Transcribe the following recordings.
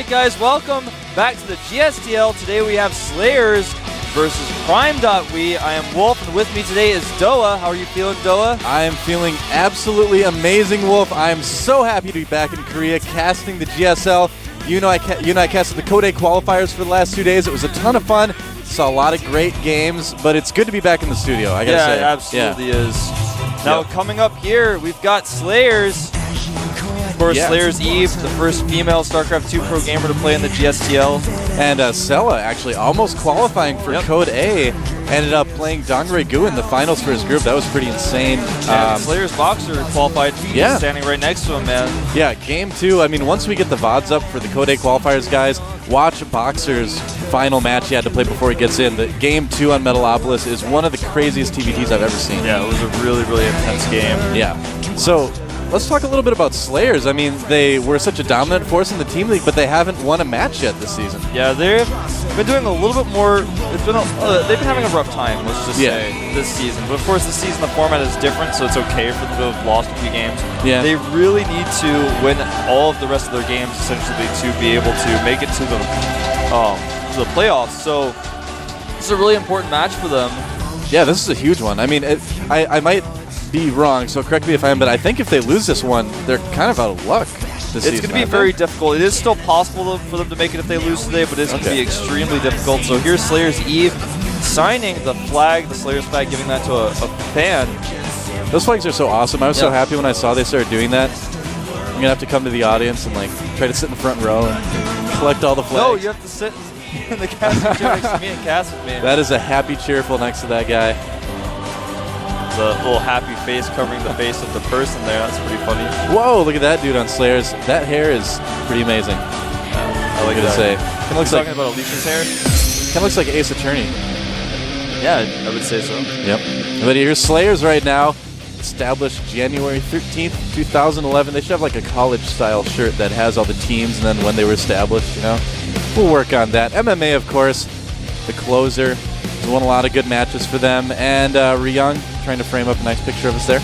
guys, welcome back to the GSTL. Today we have Slayers versus Prime.we. I am Wolf, and with me today is Doa. How are you feeling, Doa? I am feeling absolutely amazing, Wolf. I am so happy to be back in Korea casting the GSL. You and I casted the Code A qualifiers for the last 2 days. It was a ton of fun. Saw a lot of great games, but it's good to be back in the studio, I gotta say. Yeah, it absolutely is. Now, coming up here, we've got Slayers. Of course, Slayers Eve, the first female StarCraft 2 pro gamer to play in the GSTL. And Sella actually almost qualifying for Code A. Ended up playing Dongre-gu in the finals for his group. That was pretty insane. Slayers Boxer qualified. Standing right next to him, man. Yeah, game 2. I mean, once we get the VODs up for the Code A qualifiers, guys, watch Boxer's final match he had to play before he gets in. The game 2 on Metalopolis is one of the craziest TVTs I've ever seen. Yeah, it was a really, really intense game. Yeah. So let's talk a little bit about Slayers. I mean, they were such a dominant force in the Team League, but they haven't won a match yet this season. Yeah, they've been doing a little bit more. They've been having a rough time, let's just say, this season. But of course, this season the format is different, so it's okay for them to have lost a few games. Yeah. They really need to win all of the rest of their games, essentially, to be able to make it to the playoffs. So this is a really important match for them. Yeah, this is a huge one. I mean, I might be wrong, so correct me if I am, but I think if they lose this one, they're kind of out of luck this season. It's going to be very difficult. It is still possible for them to make it if they lose today, but it's going to be extremely difficult. So here's Slayers Eve signing the flag, the Slayers flag, giving that to a fan. Those flags are so awesome. I was so happy when I saw they started doing that. I'm going to have to come to the audience and try to sit in the front row and collect all the flags. No, you have to sit in the casting chair next to me and cast with me. That is a happy cheerful next to that guy. The little happy face covering the face of the person there. That's pretty funny. Whoa, look at that dude on Slayers. That hair is pretty amazing. I like to say. Kind of looks like, talking about Alicia's hair? Kind of looks like Ace Attorney. Yeah, I would say so. Yep. But here's Slayers right now. Established January 13th, 2011. They should have a college-style shirt that has all the teams and then when they were established, you know. We'll work on that. MMA, of course, the closer. He's won a lot of good matches for them. And Ryung trying to frame up a nice picture of us there.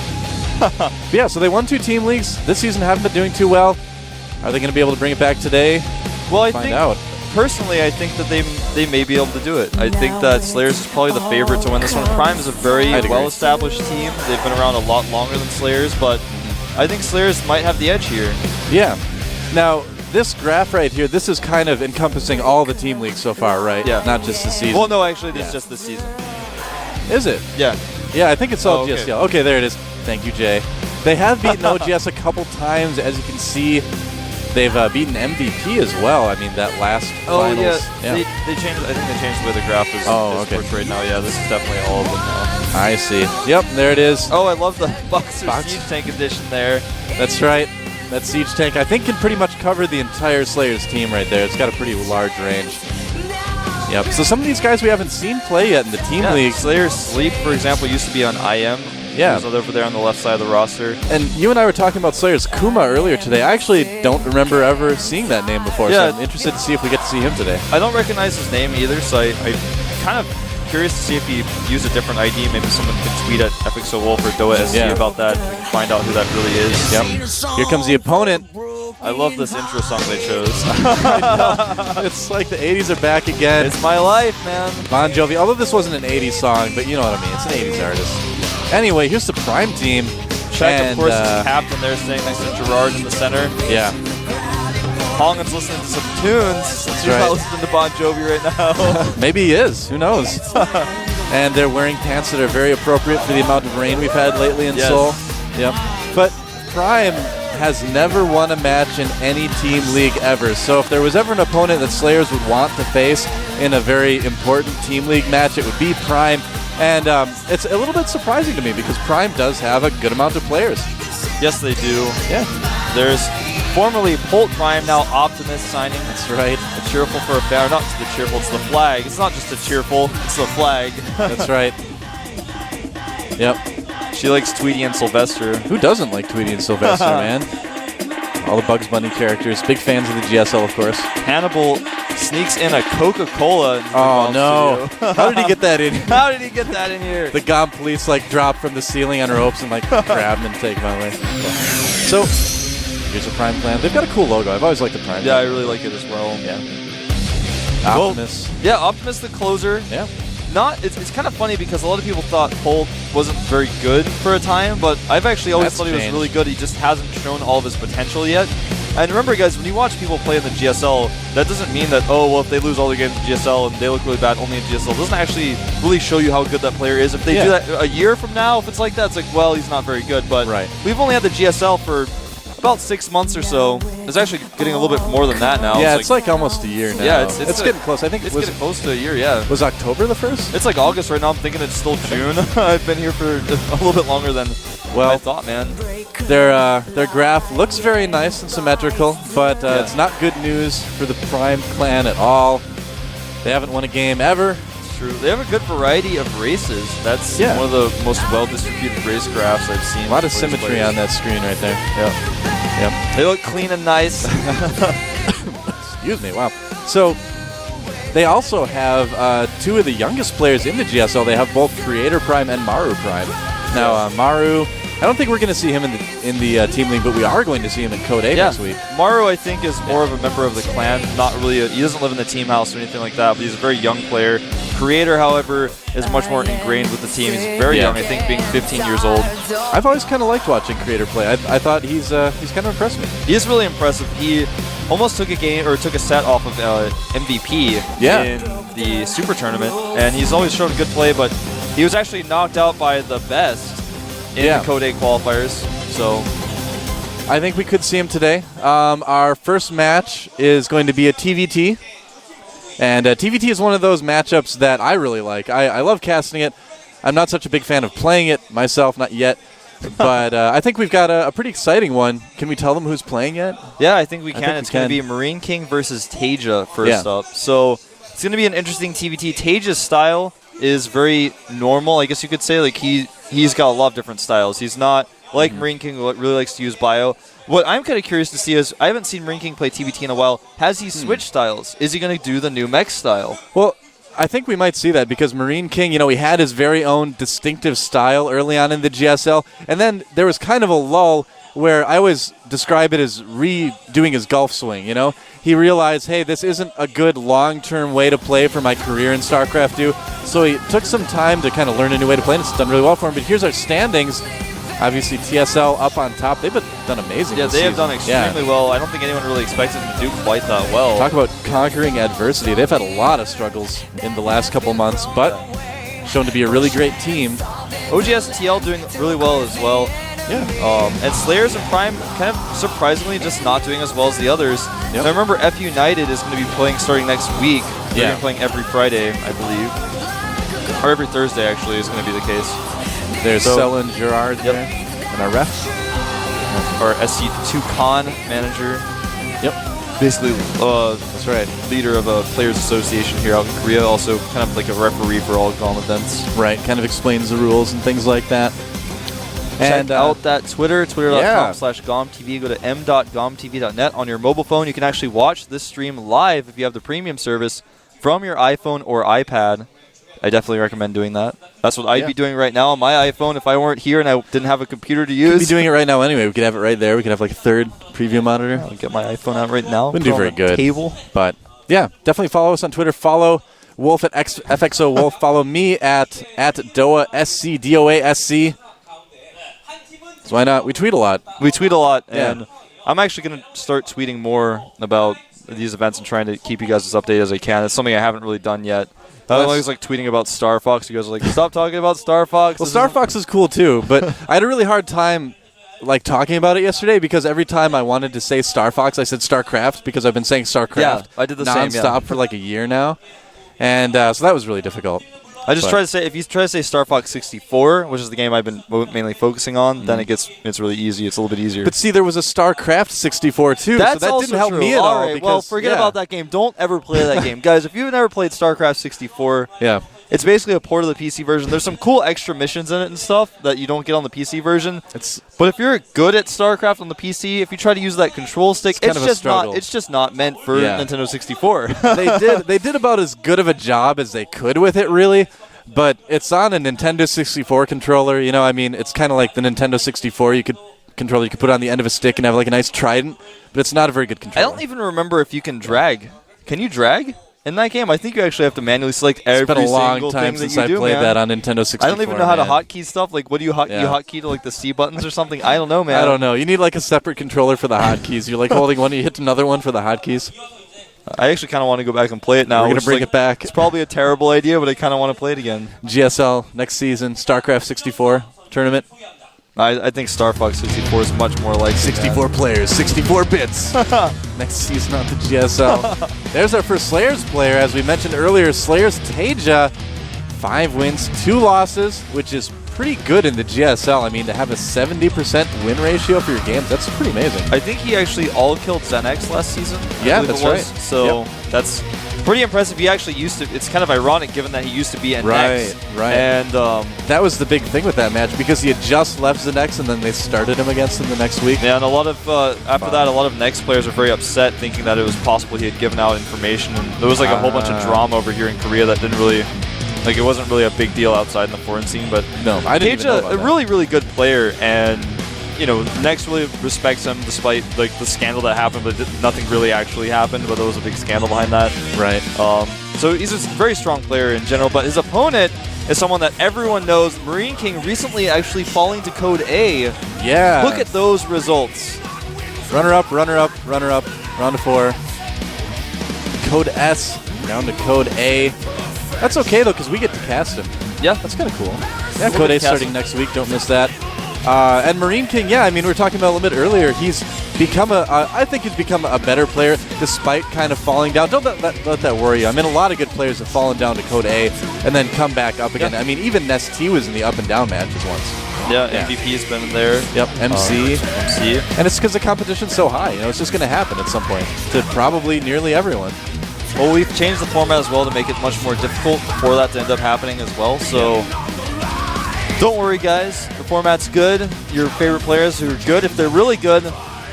But yeah, so they won 2 team leagues. This season haven't been doing too well. Are they going to be able to bring it back today? Well, personally, I think that they may be able to do it. I think that Slayers is probably the favorite to win this one. Prime is a very well-established team. They've been around a lot longer than Slayers, but I think Slayers might have the edge here. Yeah. Now, this graph right here, this is kind of encompassing all the team leagues so far, right? Yeah. Not just the season. Well, no, actually, this is just this season. Is it? Yeah. Yeah, I think it's all GSTL. Okay, there it is. Thank you, Jay. They have beaten OGS a couple times. As you can see, they've beaten MVP as well. I mean, that last finals. Yeah. They changed. I think they changed the way the graph is portrayed now. Yeah, this is definitely all of them now. I see. Yep, there it is. Oh, I love the Boxer Siege Tank edition there. That's right. That Siege Tank, I think, can pretty much cover the entire Slayers team right there. It's got a pretty large range. Yep. So some of these guys we haven't seen play yet in the team league. Slayers Sleep, for example, used to be on IM. Yeah. He's over there on the left side of the roster. And you and I were talking about Slayers Kuma earlier today. I actually don't remember ever seeing that name before, so I'm interested to see if we get to see him today. I don't recognize his name either, so I kind of curious to see if he used a different ID. Maybe someone can tweet at FXOWolf or DoaSC about that. We can find out who that really is. Yep. Here comes the opponent. I love this intro song they chose. I know. It's like the 80s are back again. It's my life, man. Bon Jovi. Although this wasn't an 80s song, but you know what I mean. It's an 80s artist. Anyway, here's the Prime team. Check, of course, is captain there, sitting next to Gerard in the center. Yeah. Hongin's listening to some tunes. He's not listening to Bon Jovi right now. Maybe he is. Who knows? And they're wearing pants that are very appropriate for the amount of rain we've had lately in Seoul. Yep. But Prime has never won a match in any team league ever. So if there was ever an opponent that Slayers would want to face in a very important team league match, it would be Prime. And it's a little bit surprising to me because Prime does have a good amount of players. Yes, they do. Yeah. There's formerly Polt Prime, now Optimist signing. That's right. A cheerful for a fan. Not just the cheerful, it's the flag. It's not just a cheerful, it's the flag. That's right. Yep. She likes Tweety and Sylvester. Who doesn't like Tweety and Sylvester, man? All the Bugs Bunny characters. Big fans of the GSL, of course. Hannibal sneaks in a Coca-Cola. Oh, no. How did he get that in here? How did he get that in here? The GOM police, drop from the ceiling on ropes and, grab him and take him away. So, Here's a Prime clan. They've got a cool logo. I've always liked the Prime. Yeah, I really like it as well. Yeah. Optimus. Well, yeah, Optimus the closer. Yeah. It's kind of funny because a lot of people thought Holt wasn't very good for a time, but I've actually always thought he was really good. He just hasn't shown all of his potential yet. And remember, guys, when you watch people play in the GSL, that doesn't mean that, oh, well, if they lose all their games in GSL and they look really bad only in GSL, it doesn't actually really show you how good that player is. If they do that a year from now, if it's like that, it's like, well, he's not very good. But we've only had the GSL for about 6 months or so. It's actually getting a little bit more than that now. Yeah, it's like almost a year now. Yeah, it's getting close. I think it's getting close to a year, yeah. Was October the 1st? It's like August right now. I'm thinking it's still June. I've been here for a little bit longer than I thought, man. Their graph looks very nice and symmetrical, but it's not good news for the Prime clan at all. They haven't won a game ever. True. They have a good variety of races. That's one of the most well-distributed race graphs I've seen. A lot of symmetry on that screen right there. Yep. They look clean and nice. Excuse me. Wow. So they also have two of the youngest players in the GSL. They have both Creator Prime and Maru Prime. Now, Maru, I don't think we're going to see him in the Team League, but we are going to see him in Code A next week. Maru, I think, is more of a member of the clan. Not really. He doesn't live in the team house or anything like that, but he's a very young player. Creator, however, is much more ingrained with the team. He's very young, I think, being 15 years old. I've always kind of liked watching Creator play. I thought he's kind of impressed me. He is really impressive. He almost took a set off of MVP in the Super Tournament, and he's always shown good play, but he was actually knocked out by the best in the Code A qualifiers. So I think we could see him today. Our first match is going to be a TVT. And TVT is one of those matchups that I really like. I love casting it. I'm not such a big fan of playing it myself, not yet. But I think we've got a pretty exciting one. Can we tell them who's playing yet? Yeah, I think we can. It's going to be Marine King versus Taja first up. So it's going to be an interesting TVT. Taja's style is very normal, I guess you could say. Like he's got a lot of different styles. He's not like Marine King really likes to use bio. What I'm kind of curious to see is, I haven't seen Marine King play TVT in a while. Has he switched styles? Is he going to do the new mech style? Well, I think we might see that because Marine King, he had his very own distinctive style early on in the GSL. And then there was kind of a lull where I always describe it as redoing his golf swing, He realized, hey, this isn't a good long-term way to play for my career in StarCraft 2. So he took some time to kind of learn a new way to play, and it's done really well for him. But here's our standings. Obviously, TSL up on top. They've done amazing. Yeah, they have done extremely well. I don't think anyone really expected them to do quite that well. Talk about conquering adversity. They've had a lot of struggles in the last couple months, but shown to be a really great team. OGSTL doing really well as well. Yeah. And Slayers and Prime kind of surprisingly just not doing as well as the others. Yep. And I remember F.United is going to be playing starting next week. They're going to be playing every Friday, I believe. Or every Thursday, actually, is going to be the case. There's Selin Gerard there, and our ref. Our SC2 Con manager. Yep. Basically, that's right. Leader of a Players Association here out in Korea. Also kind of like a referee for all GOM events. Right, kind of explains the rules and things like that. Check out that Twitter, twitter.com/GOMTV. Go to m.gomtv.net on your mobile phone. You can actually watch this stream live if you have the premium service from your iPhone or iPad. I definitely recommend doing that. That's what I'd be doing right now on my iPhone if I weren't here and I didn't have a computer to use. We'd be doing it right now anyway. We could have it right there. We could have like a third preview monitor. I'll get my iPhone out right now. Wouldn't do very good. Table. But yeah, definitely follow us on Twitter. Follow Wolf at FXO Wolf. Follow me at Doa SC DOA SC. So why not? We tweet a lot. And I'm actually going to start tweeting more about these events and trying to keep you guys as updated as I can. It's something I haven't really done yet. I was like tweeting about Star Fox. You guys are like, stop talking about Star Fox. Well, Star Fox is cool too, but I had a really hard time talking about it yesterday because every time I wanted to say Star Fox, I said StarCraft because I've been saying StarCraft I did the nonstop for like a year now, and so that was really difficult. I just try to say, if you try to say Star Fox 64, which is the game I've been mainly focusing on, then it's really easy. It's a little bit easier. But see, there was a StarCraft 64 too, That's so that didn't help me at all. Right, well, forget about that game. Don't ever play that game. Guys, if you've never played StarCraft 64, it's basically a port of the PC version. There's some cool extra missions in it and stuff that you don't get on the PC version. But if you're good at StarCraft on the PC, if you try to use that control stick, it's just not meant for Nintendo 64. They did about as good of a job as they could with it, really. But it's on a Nintendo 64 controller. It's kind of like the Nintendo 64. You could controller you can put on the end of a stick and have like a nice trident, but it's not a very good I controller. don't even remember if you can drag. Can you drag in that game? I think you actually have to manually select every single thing that you do, It's been a long time since I played that on Nintendo 64. I don't even know how to hotkey stuff. Like, what do you hotkey to, like, the C buttons or something? I don't know, man. I don't know. You need like a separate controller for the hotkeys. You're like holding one, you hit another one for the hotkeys. I actually kind of want to go back and play it now. We're going to bring it back. It's probably a terrible idea, but I kind of want to play it again. GSL next season, Starcraft 64 tournament. I think Star Fox 64 is much more like 64 players, 64 bits. Next season on the GSL. There's our first Slayers player. As we mentioned earlier, Slayers Teja, 5 wins, 2 losses, which is pretty good in the GSL. I mean, to have a 70% win ratio for your games, that's pretty amazing. I think he actually all-killed ZeNEX last season. Yeah, that's right. So that's pretty impressive. He actually used to. It's kind of ironic given that he used to be in Right. And that was the big thing with that match because he had just left ZeNEX and then they started him against him the next week. Yeah, and a lot of after that, a lot of Next players were very upset, thinking that it was possible he had given out information, and there was like a whole bunch of drama over here in Korea that didn't really. Like, it wasn't really a big deal outside in the foreign scene, but no, I didn't even know about a really, really good player, and, you know, Next really respects him despite, like, the scandal that happened, but nothing really actually happened, but there was a big scandal behind that. Right. So he's a very strong player in general, but his opponent is someone that everyone knows, Marine King, recently actually falling to Code A. Yeah. Look at those results. Runner-up, runner-up, runner-up, round of 4. Code S, down to Code A. That's okay, though, because we get to cast him. Yeah. That's kind of cool. Yeah, Code A starting next week. Don't miss that. And Marine King, yeah, I mean, we were talking about a little bit earlier. He's become I think he's become a better player despite kind of falling down. Don't let that worry you. I mean, a lot of good players have fallen down to Code A and then come back up again. I mean, even Nest T was in the up and down matches once. Yeah, MVP's been there. Yep, MC. MC. And it's because the competition's so high. You know, it's just going to happen at some point to probably nearly everyone. Well, we've changed the format as well to make it much more difficult for that to end up happening as well. So don't worry, guys. The format's good. Your favorite players who are good, if they're really good,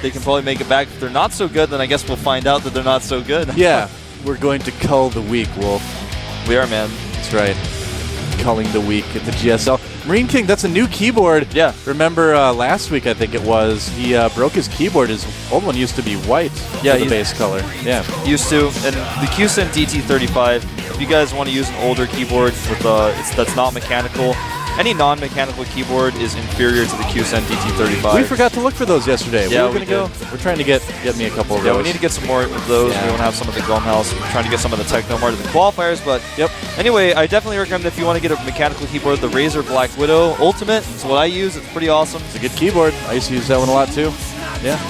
they can probably make it back. If they're not so good, then I guess we'll find out that they're not so good. Yeah, we're going to cull the weak, Wolf. We are, man. That's right. Culling the weak at the GSL. Marine King, that's a new keyboard. Yeah. Remember last week, I think it was, he broke his keyboard. His old one used to be white for the base color. Yeah. Used to. And the QSEN DT35, if you guys want to use an older keyboard with that's not mechanical, any non-mechanical keyboard is inferior to the QSEN DT35. We forgot to look for those yesterday. Yeah, we're trying to get me a couple of those. Yeah, we need to get some more of those. Yeah. We want to have some of the Gom House. We're trying to get some of the Techno Mart of the qualifiers, but anyway, I definitely recommend if you want to get a mechanical keyboard, the Razer Black Widow Ultimate. It's what I use. It's pretty awesome. It's a good keyboard. I used to use that one a lot too. Yeah.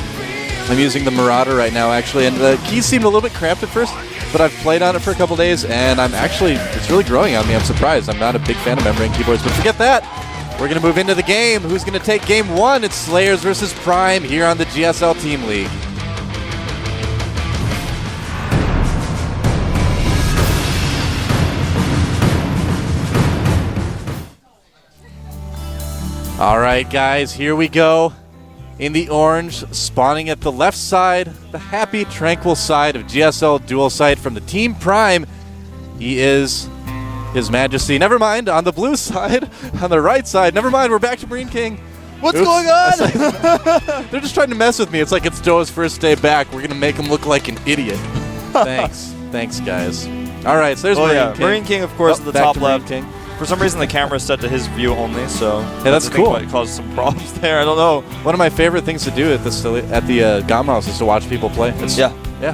I'm using the Marauder right now, actually, and the keys seemed a little bit cramped at first, but I've played on it for a couple days, and it's really growing on me. I'm surprised. I'm not a big fan of membrane keyboards, but forget that. We're going to move into the game. Who's going to take game 1? It's Slayers versus Prime here on the GSL Team League. All right, guys, here we go. In the orange, spawning at the left side, the happy, tranquil side of GSL Dual Sight from the Team Prime. He is His Majesty. Never mind, on the blue side, on the right side. Never mind, we're back to Marine King. What's going on? They're just trying to mess with me. It's like it's Joe's first day back. We're going to make him look like an idiot. Thanks. Thanks, guys. All right, so there's Marine King. Marine King, of course, at the top left. King. For some reason, the camera is set to his view only, so that's cool. It caused some problems there. I don't know. One of my favorite things to do at the GOM House is to watch people play.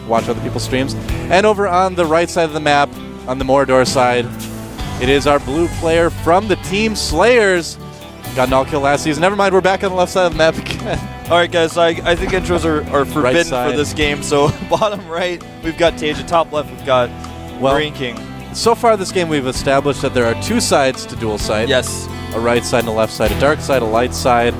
Watch other people's streams. And over on the right side of the map, on the Mordor side, it is our blue player from the Team Slayers. Got an all-kill last season. Never mind, we're back on the left side of the map again. All right, guys, so I think intros are forbidden for this game. So bottom right, we've got Teja. Top left, we've got Marine King. So far this game, we've established that there are 2 sides to Dual Sight. Yes. A right side and a left side. A dark side, a light side.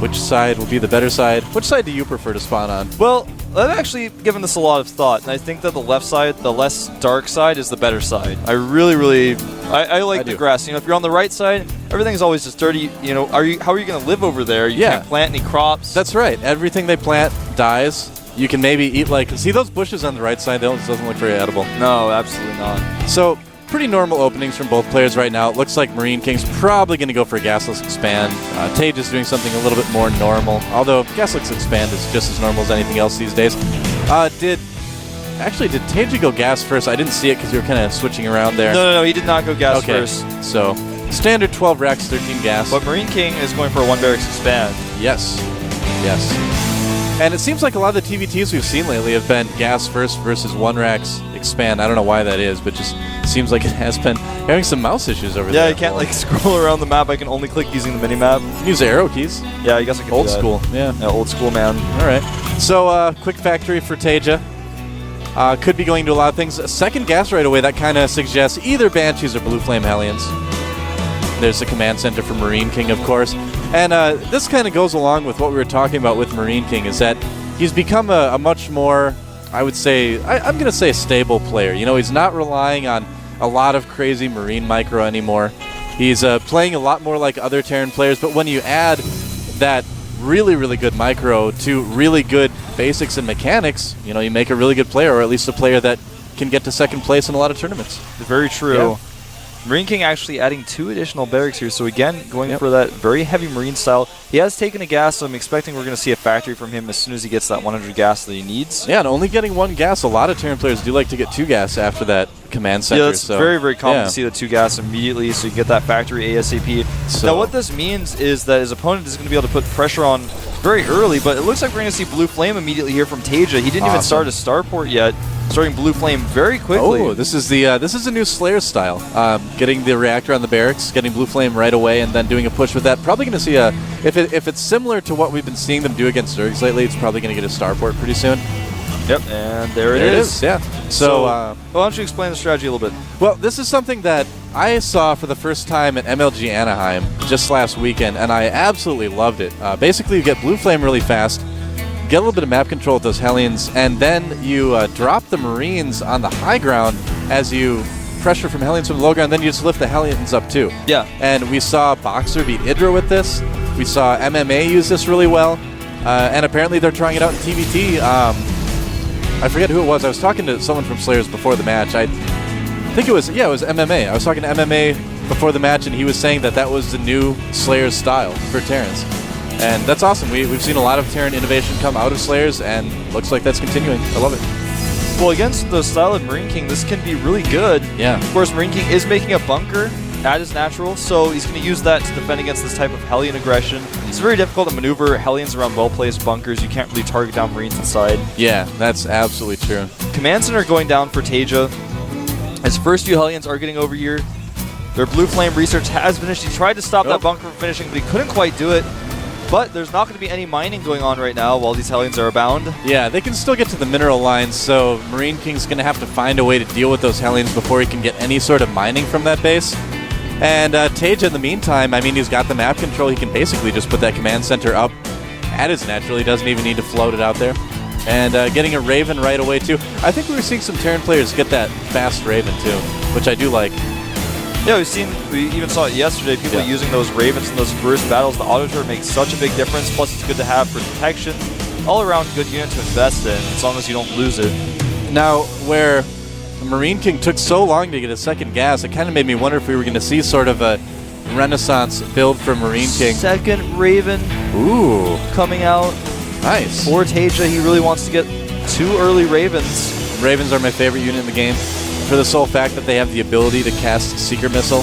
Which side will be the better side? Which side do you prefer to spawn on? Well, I've actually given this a lot of thought, and I think that the left side, the less dark side, is the better side. I really, I like the grass. You know, if you're on the right side, everything's always just dirty. You know, how are you going to live over there? You can't plant any crops. That's right. Everything they plant dies. You can maybe eat see those bushes on the right side, those doesn't look very edible. No, absolutely not. So pretty normal openings from both players right now. It looks like Marine King's probably going to go for a Gasless Expand. Tage is doing something a little bit more normal, although Gasless Expand is just as normal as anything else these days. Did Tage go gas first? I didn't see it because you were kind of switching around there. No, he did not go gas first. So, standard 12 racks, 13 gas. But Marine King is going for a 1 barracks expand. Yes. And it seems like a lot of the TVTs we've seen lately have been gas first versus 1 racks expand. I don't know why that is, but just seems like it has been having some mouse issues over there. Yeah, you can't like scroll around the map. I can only click using the mini-map. You can use the arrow keys. Yeah, I guess I can Old do that. school. Yeah, old school, man. All right. So, quick factory for Taja. Could be going to a lot of things. A second gas right away, that kind of suggests either Banshees or Blue Flame Hellions. There's the command center for Marine King, of course. And this kind of goes along with what we were talking about with Marine King, is that he's become a much more, I would say, I'm going to say a stable player. You know, he's not relying on a lot of crazy Marine micro anymore. He's playing a lot more like other Terran players, but when you add that really, really good micro to really good basics and mechanics, you know, you make a really good player, or at least a player that can get to second place in a lot of tournaments. Very true. Yeah. Marine King actually adding 2 additional barracks here, so again, going for that very heavy Marine style. He has taken a gas, so I'm expecting we're going to see a factory from him as soon as he gets that 100 gas that he needs. Yeah, and only getting 1 gas. A lot of Terran players do like to get 2 gas after that command center. Yeah, it's very, very common to see the 2 gas immediately, so you get that factory ASAP. So now what this means is that his opponent is going to be able to put pressure on very early, but it looks like we're going to see Blue Flame immediately here from Taja. He didn't even start a starport yet. Starting Blue Flame very quickly. Oh, this is a new Slayer style. Getting the reactor on the barracks, getting Blue Flame right away, and then doing a push with that. Probably going to see a if it's similar to what we've been seeing them do against Zergs lately. It's probably going to get a starport pretty soon. Yep, and there it is. Yeah. So why don't you explain the strategy a little bit? Well, this is something that I saw for the first time at MLG Anaheim just last weekend, and I absolutely loved it. Basically, you get Blue Flame really fast. Get a little bit of map control with those Hellions, and then you drop the Marines on the high ground as you pressure from Hellions from the low ground, then you just lift the Hellions up too. Yeah. And we saw Boxer beat Idra with this. We saw MMA use this really well. And apparently they're trying it out in TVT. I forget who it was. I was talking to someone from Slayers before the match. I think it was MMA. I was talking to MMA before the match, and he was saying that was the new Slayers style for Terrans. And that's awesome. We've seen a lot of Terran innovation come out of Slayers, and looks like that's continuing. I love it. Well, against the style of Marine King, this can be really good. Yeah. Of course, Marine King is making a bunker at his natural, so he's going to use that to defend against this type of Hellion aggression. It's very difficult to maneuver Hellions around well-placed bunkers. You can't really target down Marines inside. Yeah, that's absolutely true. Command Center going down for Taja. His first few Hellions are getting over here. Their Blue Flame research has finished. He tried to stop that bunker from finishing, but he couldn't quite do it. But there's not going to be any mining going on right now while these Hellions are abound. Yeah, they can still get to the mineral lines, so Marine King's going to have to find a way to deal with those Hellions before he can get any sort of mining from that base. And Tage, in the meantime, I mean, he's got the map control. He can basically just put that command center up at his natural. He doesn't even need to float it out there. And getting a Raven right away, too. I think we were seeing some Terran players get that fast Raven, too, which I do like. Yeah, we even saw it yesterday, people using those Ravens in those first battles. The auto turret makes such a big difference, plus it's good to have for protection. All around good unit to invest in, as long as you don't lose it. Now, where Marine King took so long to get a second gas, it kind of made me wonder if we were going to see sort of a renaissance build for Marine King. Second Raven coming out. Nice. For Taja, he really wants to get 2 early Ravens. Ravens are my favorite unit in the game, for the sole fact that they have the ability to cast Seeker Missile.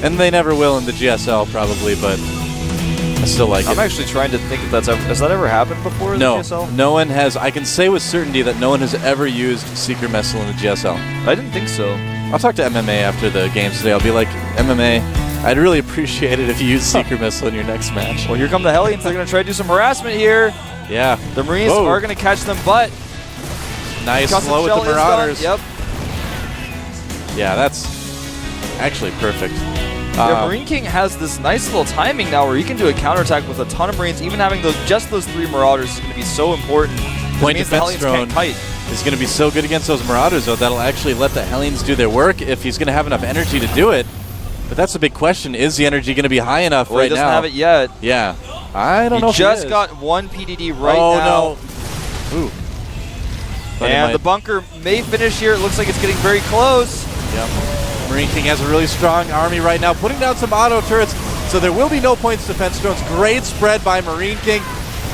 And they never will in the GSL, probably, but I still like it. I'm actually trying to think if has that ever happened before in the GSL? No one has. I can say with certainty that no one has ever used Seeker Missile in the GSL. I didn't think so. I'll talk to MMA after the games today. I'll be like, MMA, I'd really appreciate it if you use Seeker Missile in your next match. Well, here come the Hellions. They're going to try to do some harassment here. Yeah. The Marines are going to catch them, but... Nice slow with the Marauders. Yep. Yeah, that's actually perfect. Yeah, Marine King has this nice little timing now where he can do a counterattack with a ton of Marines. Even having just those 3 Marauders is going to be so important. Point defense drone is going to be so good against those Marauders, though, that'll actually let the Hellions do their work if he's going to have enough energy to do it. But that's the big question. Is the energy going to be high enough right now? He doesn't have it yet. Yeah. I don't know if he just got 1 PDD right now. Oh, no. Ooh. And the bunker may finish here. It looks like it's getting very close. Yep. Marine King has a really strong army right now, putting down some auto turrets, so there will be no points defense drones. Great spread by Marine King,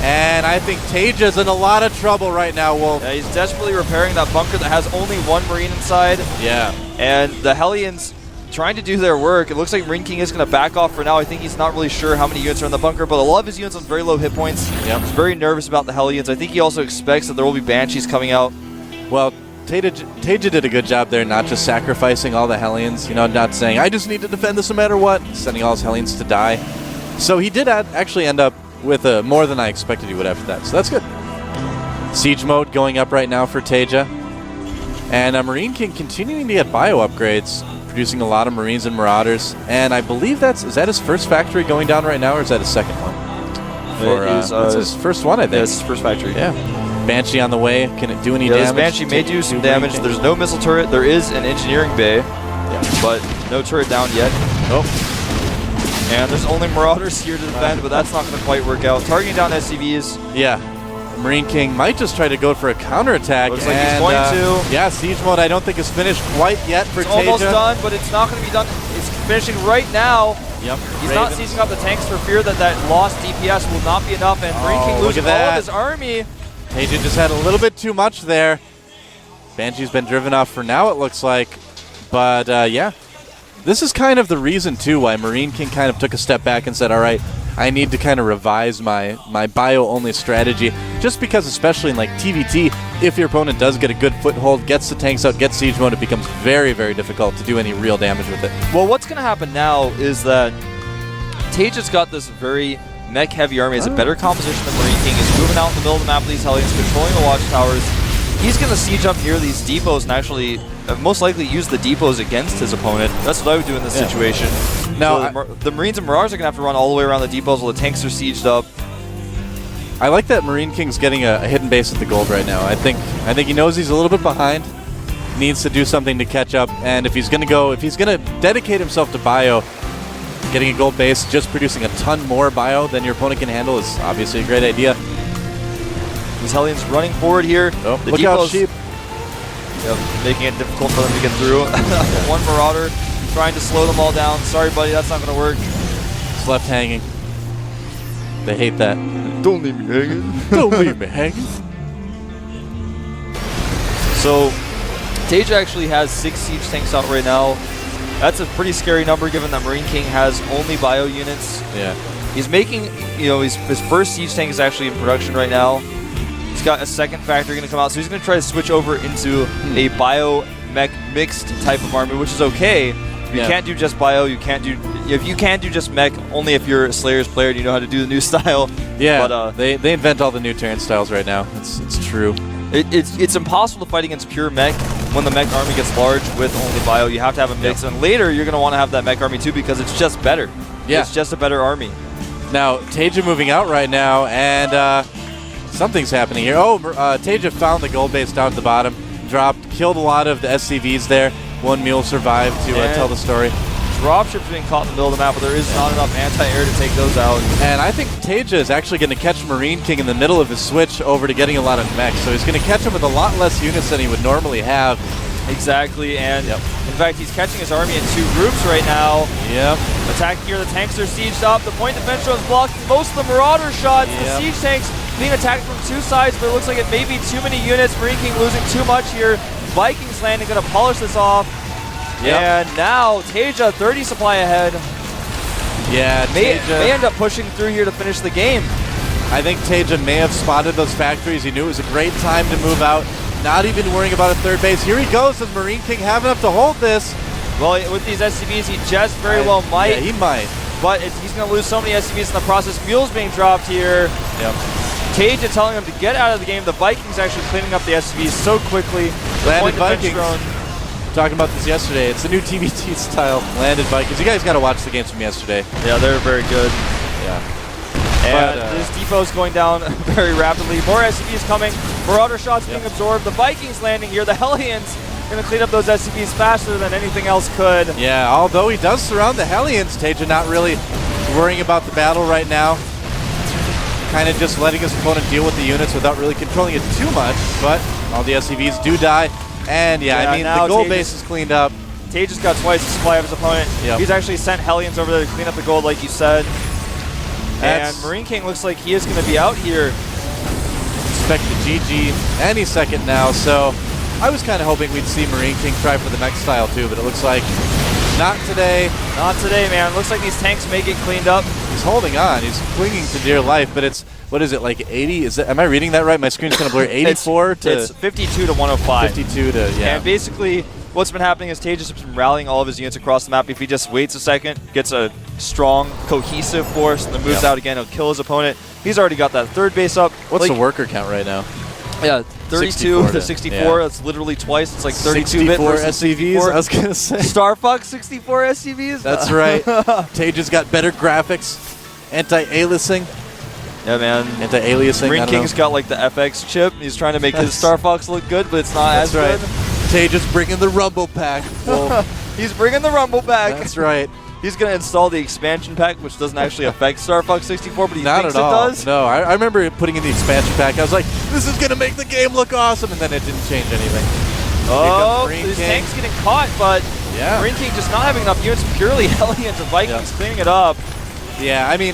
and I think Taja's in a lot of trouble right now, Wolf. Yeah, he's desperately repairing that bunker that has only one Marine inside. Yeah. And the Hellions trying to do their work. It looks like Marine King is going to back off for now. I think he's not really sure how many units are in the bunker, but a lot of his units on very low hit points. Yep. He's very nervous about the Hellions. I think he also expects that there will be Banshees coming out. Well, Taja did a good job there, not just sacrificing all the Hellions, you know, not saying, I just need to defend this no matter what, sending all his Hellions to die. So he did actually end up with more than I expected he would after that, so that's good. Siege mode going up right now for Taja. And Marine King continuing to get bio upgrades, producing a lot of Marines and Marauders. And I believe is that his first factory going down right now, or is that his second one? It's his first one, I think. Yeah, it's his first factory. Yeah. Banshee on the way. Can it do any damage? This Banshee may do some damage. There's no missile turret. There is an engineering bay, but no turret down yet. Oh. And there's only Marauders here to defend, but that's not going to quite work out. Targeting down SCVs. Yeah. Marine King might just try to go for a counterattack. Looks like he's going to. Yeah, siege mode I don't think is finished quite yet for Taja. It's almost done, but it's not going to be done. It's finishing right now. Yep. He's not seizing up the tanks for fear that that lost DPS will not be enough, and Marine King loses all of his army. Taja just had a little bit too much there. Banshee's been driven off for now, it looks like. But, yeah. This is kind of the reason, too, why Marine King kind of took a step back and said, all right, I need to kind of revise my bio-only strategy. Just because, especially in like TVT, if your opponent does get a good foothold, gets the tanks out, gets siege mode, it becomes very, very difficult to do any real damage with it. Well, what's going to happen now is that Taja's got this very mech-heavy army. It's a better composition than Marine King. He's moving out in the middle of the map with these Hellions, controlling the watchtowers. He's going to siege up near these depots and actually most likely use the depots against his opponent. That's what I would do in this situation. Now, so the Marines and Marauders are going to have to run all the way around the depots while the tanks are sieged up. I like that Marine King's getting a hidden base at the gold right now. I think he knows he's a little bit behind, needs to do something to catch up, and if he's going to dedicate himself to bio, getting a gold base, just producing a ton more bio than your opponent can handle is obviously a great idea. These Hellions running forward here. Oh, look out, sheep. Yep, making it difficult for them to get through. One Marauder trying to slow them all down. Sorry, buddy, that's not going to work. It's left hanging. They hate that. Don't leave me hanging. Don't leave me hanging. So, Taja actually has 6 siege tanks out right now. That's a pretty scary number given that Marine King has only bio units. Yeah. He's making, his first siege tank is actually in production right now. He's got a second factory going to come out, so he's going to try to switch over into a bio-mech mixed type of army, which is okay. You can't do just bio, you can't do just mech, only if you're a Slayers player and you know how to do the new style. Yeah, but, they invent all the new Terran styles right now. It's true. It's impossible to fight against pure mech when the mech army gets large with only bio. You have to have a mix, and later you're going to want to have that mech army too because it's just better. Yeah. It's just a better army. Now, Taja moving out right now, and something's happening here. Oh, Taja found the gold base down at the bottom, dropped, killed a lot of the SCVs there. One mule survived to tell the story. Dropships being caught in the middle of the map, but there is not enough anti-air to take those out. And I think Taja is actually going to catch Marine King in the middle of his switch over to getting a lot of mechs. So he's going to catch him with a lot less units than he would normally have. Exactly, and in fact, he's catching his army in 2 groups right now. Yep. Attacking here, the tanks are sieged up. The point defense is blocked most of the Marauder shots. The siege tanks being attacked from 2 sides, but it looks like it may be too many units. Marine King losing too much here. Vikings landing, going to polish this off. And now Taja 30 supply ahead. Yeah, may end up pushing through here to finish the game. I think Taja may have spotted those factories. He knew it was a great time to move out. Not even worrying about a third base. Here he goes. Does Marine King have enough to hold this? Well, with these SCVs, he just very well might. Yeah, he might. But he's going to lose so many SCVs in the process. Mules being dropped here. Yep. Taja telling him to get out of the game. The Vikings actually cleaning up the SCVs so quickly. Landed Vikings. Talking about this yesterday. It's the new TVT style. Landed Vikings. You guys got to watch the games from yesterday. Yeah, they're very good. Yeah. And this depot's going down very rapidly. More SCVs coming. Marauder shots being absorbed. The Vikings landing here. The Hellions going to clean up those SCVs faster than anything else could. Yeah, although he does surround the Hellions, Taja not really worrying about the battle right now. Kind of just letting his opponent deal with the units without really controlling it too much. But all the SCVs do die. And I mean, the gold base is cleaned up. Tage has got twice the supply of his opponent. Yep. He's actually sent Hellions over there to clean up the gold, like you said. And That's Marine King looks like he is going to be out here. Expect the GG any second now, so I was kind of hoping we'd see Marine King try for the next style too, but it looks like not today. Not today, man. Looks like these tanks may get cleaned up. He's holding on. He's clinging to dear life, but it's, what is it, like 80? Is that, am I reading that right? My screen's kind of blurry. 84 to... It's 52 to 105. 52 to, yeah. And basically, what's been happening is Tage has been rallying all of his units across the map. If he just waits a second, gets a strong, cohesive force, and then moves out again, he'll kill his opponent. He's already got that third base up. What's the worker count right now? Yeah, 32 to 64. Yeah. That's literally twice. It's like 32-bit 64 versus SCVs, 64. I was going to say. Star Fox 64 SCVs? That's right. Tage has got better graphics, anti-aliasing. Yeah, man. Anti-aliasing. Marine King's got like the FX chip. He's trying to make his Star Fox look good, but it's not as good. Tage is bringing the Rumble Pack. Well, he's bringing the Rumble Pack. that's right. He's going to install the expansion pack, which doesn't actually affect Star Fox 64, but he Not thinks at all. it does. No, I remember putting in the expansion pack. I was like, this is going to make the game look awesome, and then it didn't change anything. Oh, his tank's getting caught, but Marine King just not having enough units, purely Hellions and Vikings cleaning it up. Yeah, I mean,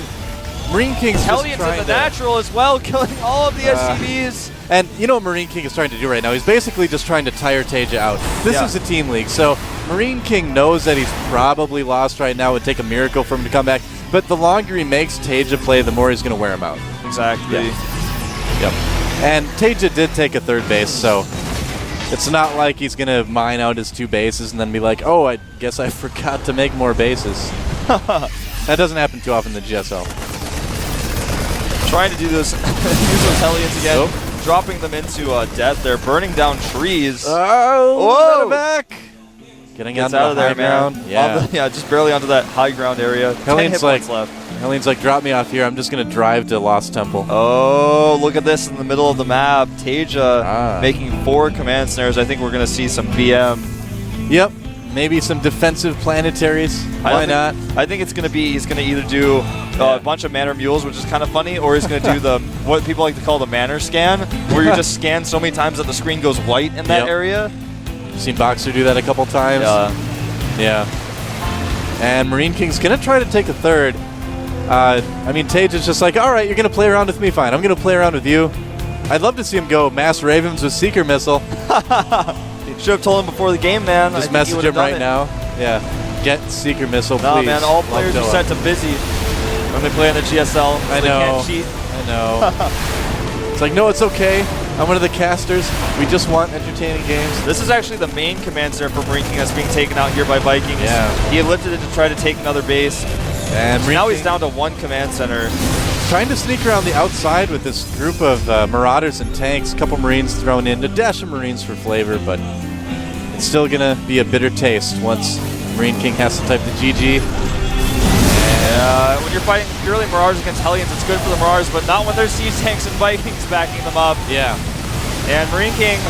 Marine King's Hellions in the natural as well, killing all of the SCVs. And you know what Marine King is trying to do right now? He's basically just trying to tire Tage out. This is a team league, so Marine King knows that he's probably lost right now. It would take a miracle for him to come back. But the longer he makes Tage play, the more he's going to wear him out. Exactly. Yep. And Tage did take a third base, so it's not like he's going to mine out his 2 bases and then be like, oh, I guess I forgot to make more bases. That doesn't happen too often in the GSL. Trying to do those, use those Hellions again, dropping them into death. They're burning down trees. Oh, back! Getting out of there, high ground. man. Yeah. Just barely onto that high ground area. Hellions 10 hit points left. Hellions like, drop me off here. I'm just going to drive to Lost Temple. Oh, look at this in the middle of the map. Tasia making 4 command snares. I think we're going to see some BM. Yep. Maybe some defensive planetaries. Why not? I think it's going to be, he's going to either do a bunch of Manor Mules, which is kind of funny, or he's going to do the what people like to call the Manor scan, where you just scan so many times that the screen goes white in that area. You've seen Boxer do that a couple times. Yeah. And Marine King's going to try to take a third. I mean, Tage is just like, all right, you're going to play around with me, fine. I'm going to play around with you. I'd love to see him go Mass Ravens with Seeker Missile. Should have told him before the game, man. Just message him right now. Yeah. Get Seeker Missile, please. No, man, all players are set to busy when they play in the GSL. I know. They can't cheat. I know. It's like, no, it's okay. I'm one of the casters. We just want entertaining games. This is actually the main command center for Marine King that's being taken out here by Vikings. Yeah. He lifted it to try to take another base. And now he's down to 1 command center. Trying to sneak around the outside with this group of Marauders and tanks. A couple Marines thrown in. A dash of Marines for flavor, but it's still going to be a bitter taste once Marine King has to type the GG. Yeah, when you're fighting purely Marauders against Hellions, it's good for the Marauders, but not when there's siege tanks and Vikings backing them up. Yeah. And Marine King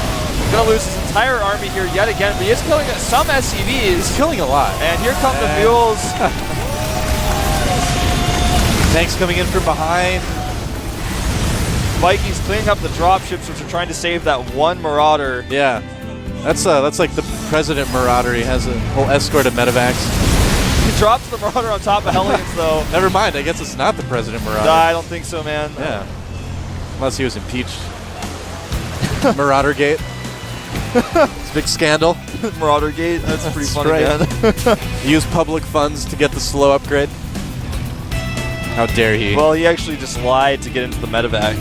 going to lose his entire army here yet again, but he is killing some SCVs. He's killing a lot. And here come the mules. Tanks coming in from behind. Vikings cleaning up the dropships, which are trying to save that 1 Marauder. Yeah. That's like the President Marauder. He has a whole escort of medevacs. He drops the Marauder on top of Hellions, though. Never mind. I guess it's not the President Marauder. Nah, I don't think so, man. Yeah. Unless he was impeached. Marauder Gate. It's a big scandal. Marauder Gate. That's pretty funny, man. He used public funds to get the slow upgrade. How dare he? Well, he actually just lied to get into the medevac.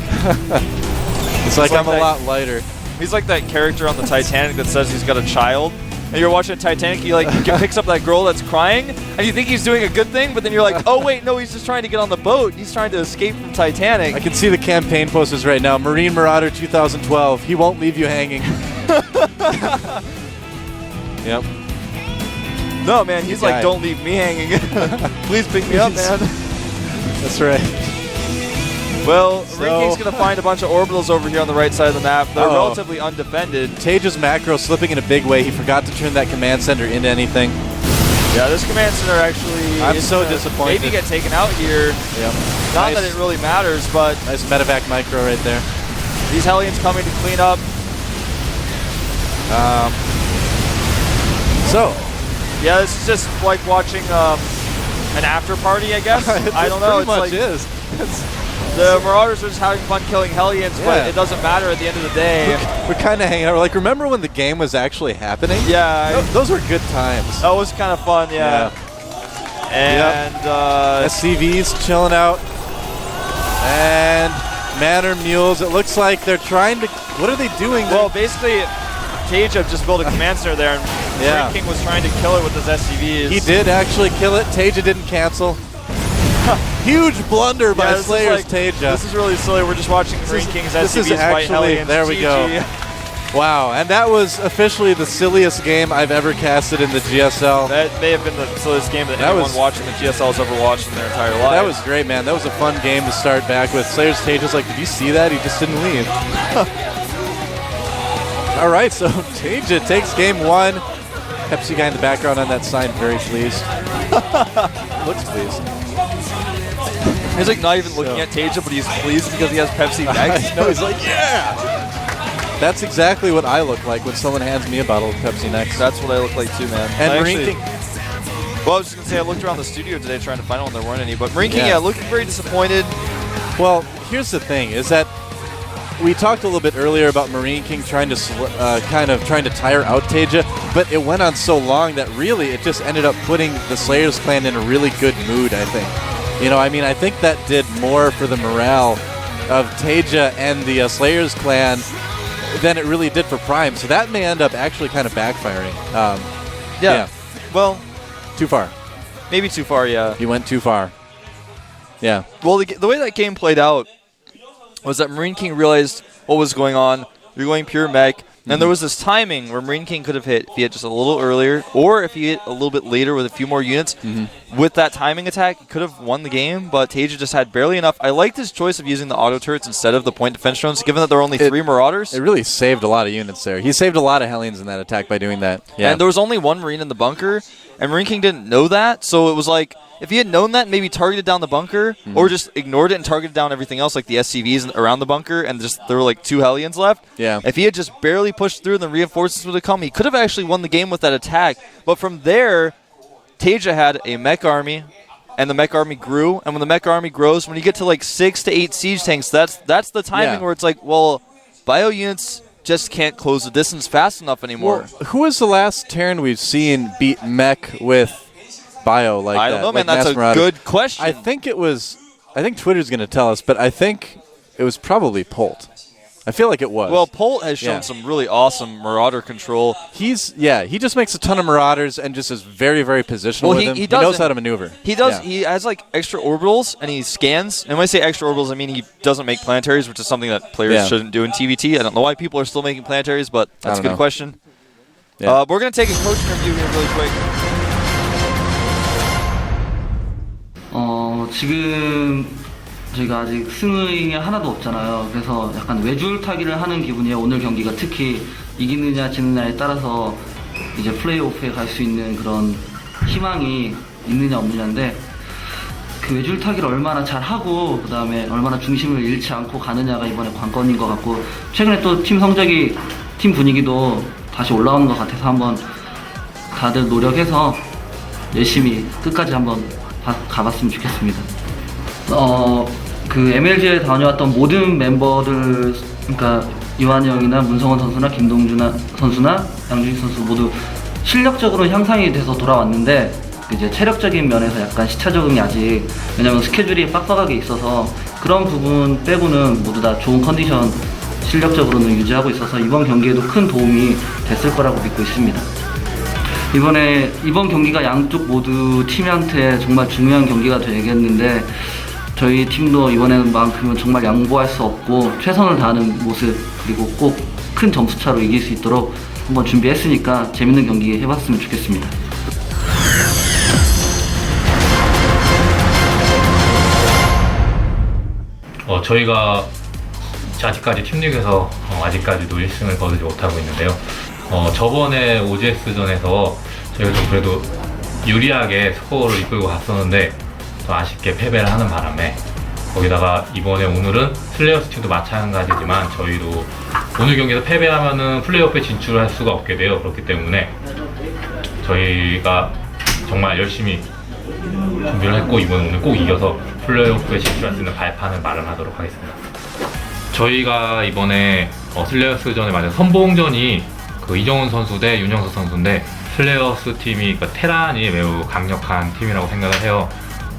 It's like I'm a lot lighter. He's like that character on the Titanic that says he's got a child. And you're watching Titanic, he picks up that girl that's crying, and you think he's doing a good thing, but then you're like, oh wait, no, he's just trying to get on the boat. He's trying to escape from Titanic. I can see the campaign posters right now. Marine Marauder 2012. He won't leave you hanging. Yep. No, man, he's like, don't leave me hanging. Please pick me up, man. That's right. Well, Marine King's going to find a bunch of orbitals over here on the right side of the map. They're relatively undefended. Tage's macro slipping in a big way. He forgot to turn that command center into anything. Yeah, this command center actually I'm so disappointed. Maybe get taken out here. Yep. Not that it really matters, but nice medevac micro right there. These Hellions coming to clean up. So, Yeah, this is just like watching an after party, I guess. I don't know. It pretty much like is. the Marauders are just having fun killing Hellions, but it doesn't matter at the end of the day. We're kind of hanging out. Like, remember when the game was actually happening? Yeah. Those were good times. That was kind of fun, yeah. And SCV's chilling out. And Manor Mules, it looks like they're trying to... What are they doing? Well, basically, Taja just built a command center there, and Marine King was trying to kill it with his SCVs. He did actually kill it. Taja didn't cancel. Huge blunder by Slayer's Taja. This is really silly. We're just watching Marine King's SCVs fight Hellions. There we go. Wow, and that was officially the silliest game I've ever casted in the GSL. That may have been the silliest game that anyone watching the GSL has ever watched in their entire life. That was great, man. That was a fun game to start back with. Slayer's Taja's like, did you see that? He just didn't leave. All right, so Taja takes game 1. Pepsi guy in the background on that sign, very pleased. Looks pleased. He's like not even looking at Taja, but he's pleased because he has Pepsi next. No, he's like, yeah! That's exactly what I look like when someone hands me a bottle of Pepsi next. That's what I look like too, man. And Marine King. Well, I was just gonna say I looked around the studio today trying to find one. There weren't any, but Marine King, looking very disappointed. Well, here's the thing: is that we talked a little bit earlier about Marine King trying to trying to tire out Taja, but it went on so long that really it just ended up putting the Slayers clan in a really good mood. I think, you know, I mean, I think that did more for the morale of Taja and the Slayers clan than it really did for Prime. So that may end up actually kind of backfiring. Yeah. Well, too far. Maybe too far, yeah. You went too far. Yeah. Well, the way that game played out was that Marine King realized what was going on. You're going pure mech. And there was this timing where Marine King could have hit if he hit just a little earlier, or if he hit a little bit later with a few more units. With that timing attack, he could have won the game, but Taja just had barely enough. I liked his choice of using the auto turrets instead of the point defense drones, given that there were only 3 Marauders. It really saved a lot of units there. He saved a lot of Hellions in that attack by doing that. Yeah. And there was only 1 Marine in the bunker, and Marine King didn't know that, so it was like, if he had known that, maybe targeted down the bunker, or just ignored it and targeted down everything else, like the SCVs around the bunker, and just there were like 2 Hellions left. Yeah. If he had just barely pushed through and the reinforcements would have come, he could have actually won the game with that attack. But from there, Taja had a mech army, and the mech army grew. And when the mech army grows, when you get to like 6 to 8 siege tanks, that's the timing where it's like, well, bio units just can't close the distance fast enough anymore. Well, who was the last Terran we've seen beat mech with bio like that? I don't know, man. Like That's a good question. I think Twitter's going to tell us, but I think it was probably Polt. I feel like it was. Well, Polt has shown some really awesome Marauder control. He just makes a ton of Marauders and just is very, very positional with him. He knows how to maneuver. He does. Yeah. He has like extra orbitals, and he scans. And when I say extra orbitals, I mean he doesn't make planetaries, which is something that players shouldn't do in TVT. I don't know why people are still making planetaries, but that's a good question. Yeah. We're going to take a coaching review here really quick. 지금 저희가 아직 승의가 하나도 없잖아요. 그래서 약간 외줄타기를 하는 기분이에요. 오늘 경기가 특히 이기느냐 지느냐에 따라서 이제 플레이오프에 갈 수 있는 그런 희망이 있느냐 없느냐인데, 그 외줄타기를 얼마나 잘하고 그 다음에 얼마나 중심을 잃지 않고 가느냐가 이번에 관건인 것 같고, 최근에 또 팀 성적이, 팀 분위기도 다시 올라오는 것 같아서 한번 다들 노력해서 열심히 끝까지 한번 가봤으면 좋겠습니다. 그 MLG에 다녀왔던 모든 멤버들, 그러니까 이완이 형이나 문성원 선수나 김동준 선수나 양준익 선수 모두 실력적으로 향상이 돼서 돌아왔는데, 이제 체력적인 면에서 약간 시차 적응이 아직, 왜냐면 스케줄이 빡빡하게 있어서 그런 부분 빼고는 모두 다 좋은 컨디션 실력적으로는 유지하고 있어서 이번 경기에도 큰 도움이 됐을 거라고 믿고 있습니다. 이번 경기가 양쪽 모두 팀한테 정말 중요한 경기가 되겠는데, 저희 팀도 이번에만큼은 정말 양보할 수 없고 최선을 다하는 모습, 그리고 꼭 큰 점수차로 이길 수 있도록 한번 준비했으니까 재밌는 경기 해봤으면 좋겠습니다. 저희가 아직까지 팀리그에서 아직까지도 1승을 거두지 못하고 있는데요. 저번에 OGS전에서 저희가 좀 그래도 유리하게 스코어를 이끌고 갔었는데 또 아쉽게 패배를 하는 바람에, 거기다가 이번에 오늘은 슬레이어스 팀도 마찬가지지만 저희도 오늘 경기에서 패배하면은 플레이오프에 진출할 수가 없게 돼요. 그렇기 때문에 저희가 정말 열심히 준비를 했고 이번에 오늘 꼭 이겨서 플레이오프에 진출할 수 있는 발판을 마련하도록 하겠습니다. 저희가 이번에 슬레이어스전에 맞은 선봉전이 그 이정훈 선수 대 윤영석 선수인데 슬레이어스 팀이 그러니까 테란이 매우 강력한 팀이라고 생각을 해요.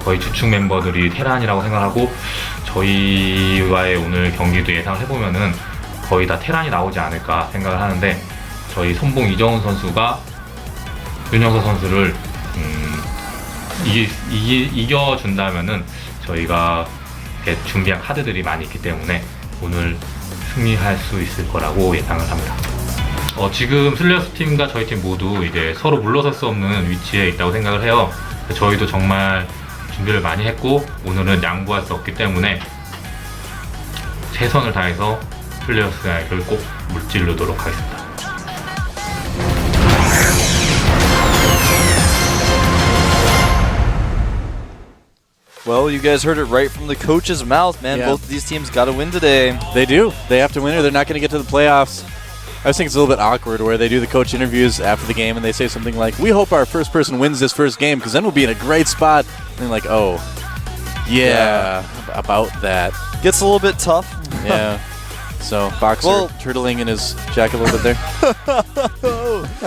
거의 주축 멤버들이 테란이라고 생각하고 저희와의 오늘 경기도 예상을 해보면은 거의 다 테란이 나오지 않을까 생각을 하는데 저희 선봉 이정훈 선수가 윤영석 선수를 이겨준다면은 저희가 준비한 카드들이 많이 있기 때문에 오늘 승리할 수 있을 거라고 예상을 합니다. 지금 슬레이어스 팀과 저희 팀 모두 이제 서로 물러설 수 없는 위치에 있다고 생각을 해요. 저희도 정말 준비를 많이 했고 오늘은 양보할 수 없기 때문에 최선을 다해서 슬레이어스를 꼭 무찌르도록 하겠습니다. Well, you guys heard it right from the coach's mouth, man. Yeah. Both of these teams got to win today. They do. They have to win or they're not going to get to the playoffs. I just think it's a little bit awkward where they do the coach interviews after the game and they say something like, we hope our first person wins this first game because then we'll be in a great spot. And they're like, oh, yeah, about that. Gets a little bit tough. Yeah. So, Boxer turtling in his jacket a little bit there.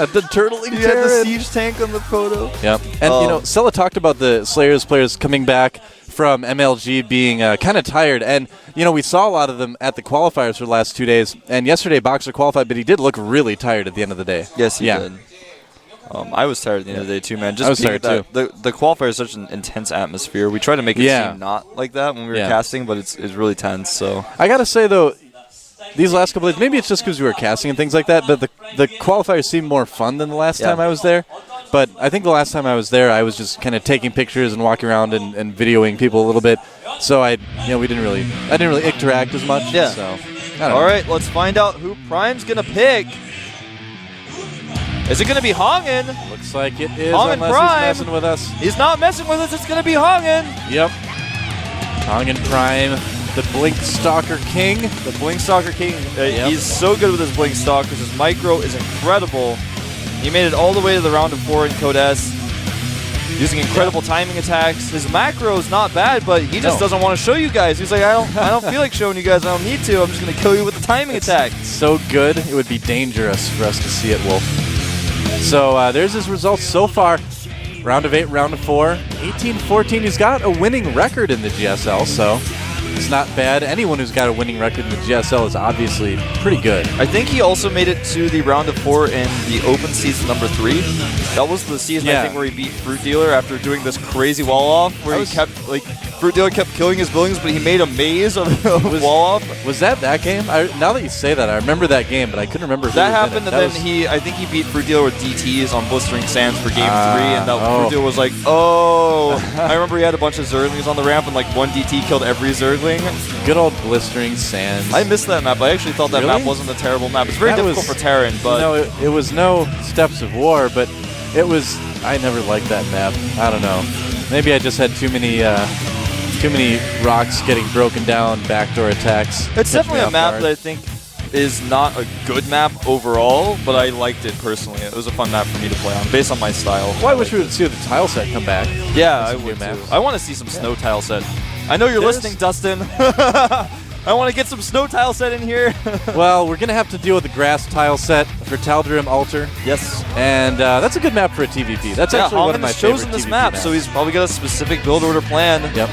The turtling. You had the siege tank on the photo. Yep. And, Sella talked about the Slayers players coming back from MLG being kind of tired. And, we saw a lot of them at the qualifiers for the last 2 days. And yesterday, Boxer qualified, but he did look really tired at the end of the day. Yes, he did. I was tired at the end of the day, too, man. Just I was tired, too. The qualifier is such an intense atmosphere. We try to make it seem not like that when we were casting, but it's really tense. So I got to say, though, these last couple of days, maybe it's just because we were casting and things like that, but the qualifiers seemed more fun than the last time I was there. But I think the last time I was there, I was just kind of taking pictures and walking around and videoing people a little bit. So I didn't really interact as much. Yeah. So, all right, let's find out who Prime's gonna pick. Is it gonna be Hongen? Looks like it is. Hongen unless Prime. he's messing with us. He's not messing with us. It's gonna be Hongen. Yep. Hongen Prime. The Blink Stalker King. The Blink Stalker King. He's so good with his Blink Stalkers. His micro is incredible. He made it all the way to the round of 4 in Code S. Using incredible timing attacks. His macro is not bad, but he just doesn't want to show you guys. He's like, I don't feel like showing you guys. I don't need to. I'm just going to kill you with the timing attack. So good, it would be dangerous for us to see it, Wolf. So there's his results so far. Round of 8, round of 4. 18-14. He's got a winning record in the GSL, so it's not bad. Anyone who's got a winning record in the GSL is obviously pretty good. I think he also made it to the round of 4 in the open season number 3. That was the season I think where he beat Fruit Dealer after doing this crazy wall off where he kept Fruit Dealer kept killing his buildings, but he made a maze of wall off. Was that game? Now that you say that, I remember that game, but I couldn't remember who that was happened. in it. And then I think he beat Fruit Dealer with DTs on Blistering Sands for game 3, and Fruit Dealer was like, oh. I remember he had a bunch of Zerglings on the ramp, and like one DT killed every Zergling. Good old Blistering Sands. I missed that map. I actually thought that map wasn't a terrible map. It's very difficult for Terran, but no, it was no Steps of War, but it was. I never liked that map. I don't know. Maybe I just had too many rocks getting broken down, backdoor attacks. It's definitely a map that I think is not a good map overall, but I liked it personally. It was a fun map for me to play on, based on my style. Well, I wish we would see the tile set come back. Yeah, I would too. I want to see some snow tile set. I know you're listening, Dustin. I want to get some snow tile set in here. Well, we're going to have to deal with the grass tile set for Tal'Darim Altar. Yes. And that's a good map for a TVP. That's actually one of my favorite chosen this TVP map, maps. so he's probably got a specific build order plan. Yep.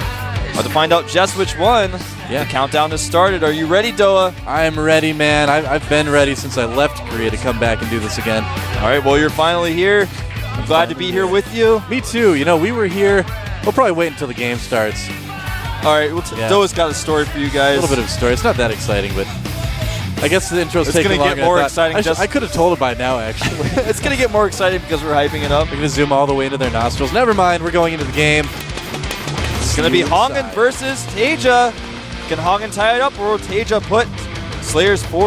About to find out just which one. Yeah. The countdown has started. Are you ready, Doa? I am ready, man. I've been ready since I left Korea to come back and do this again. All right, well, you're finally here. I'm glad to be here with you. Me too. We were here. We'll probably wait until the game starts. All right, Doa's got a story for you guys. A little bit of a story. It's not that exciting, but I guess the intro's taking longer. It's going to get more exciting. I could have told it by now, actually. It's going to get more exciting because we're hyping it up. We're going to zoom all the way into their nostrils. Never mind. We're going into the game. It's going to be Hongen versus Taeja. Can Hongen tie it up, or will Taeja put Slayers forward?